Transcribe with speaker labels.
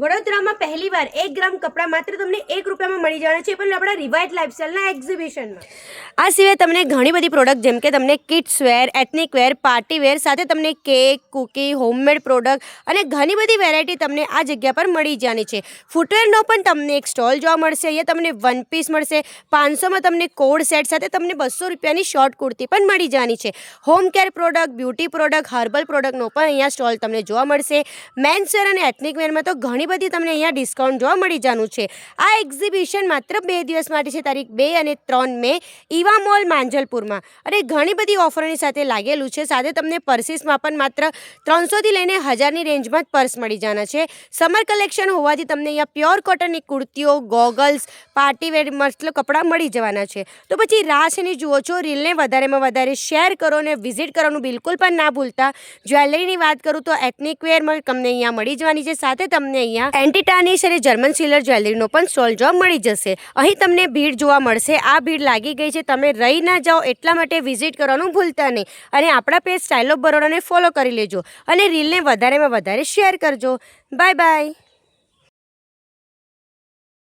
Speaker 1: વડોદરામાં પહેલીવાર 1 ગ્રામ કપડાં માત્ર તમને 1 રૂપિયામાં મળી જવાના છે, પણ આપણા રિવાઇટ લાઇફસ્ટાઇલના એક્ઝિબિશનમાં. આ સિવાય તમને ઘણી બધી પ્રોડક્ટ જેમ કે તમને કિડ્સ વેર, એથનિક વેર, પાર્ટી વેર સાથે તમને કેક, કૂકી, હોમમેડ પ્રોડક્ટ અને ઘણી બધી વેરાયટી તમને આ જગ્યા પર મળી જવાની છે. ફૂટવેરનો પણ તમને એક સ્ટોલ જોવા મળશે. અહીંયા તમને વન પીસ મળશે. 500માં તમને કોડ સેટ સાથે તમને 200 રૂપિયાની શોર્ટ કુર્તી પણ મળી જવાની છે. Home care product, beauty product, herbal પ્રોડક્ટનો પણ અહીંયા સ્ટોલ તમને જોવા મળશે. મેન્સ વેર અને એથનિક વેરમાં તો ઘણી બધી તમને અહીંયા ડિસ્કાઉન્ટ જોવા મળી જવાનું છે. આ એક્ઝિબિશન માત્ર 2 દિવસ માટે છે, તારીખ 2 અને 3 મે ઈવા મોલ માંજલપુરમાં. અને ઘણી બધી ઓફરોની સાથે લાગેલું છે. સાથે તમને પર્સીસમાં પણ માત્ર 300થી લઈને 1000ની રેન્જમાં જ પર્સ મળી જવાના છે. સમર કલેક્શન હોવાથી તમને અહીંયા પ્યોર કોટનની કુર્તીઓ, ગોગલ્સ, પાર્ટી વેર મસ્ત કપડાં મળી જવાના છે. તો પછી રાહ શેની જુઓ છો? રીલને વધારેમાં વધારે શેર કરો અને વિઝિટ કરવાનું બિલકુલ પણ ના ભૂલતા. જ્વેલરીની વાત કરું તો એથનિક વેરમાં તમને અહીંયા મળી જવાની છે. સાથે તમને અહીંયા એન્ટીટાનિશ અને જર્મન સિલર જ્વેલરીનો પણ સ્ટોલ જોવા મળી જશે. અહીં તમને ભીડ જોવા મળશે. આ ભીડ લાગી ગઈ છે, તમે રહી ના જાઓ એટલા માટે વિઝિટ કરવાનું ભૂલતા નહીં. અને આપણા પેજ સ્ટાઇલ ઓફ બરોડાને ફોલો કરી લેજો અને રીલને વધારેમાં વધારે શેર કરજો. Bye bye.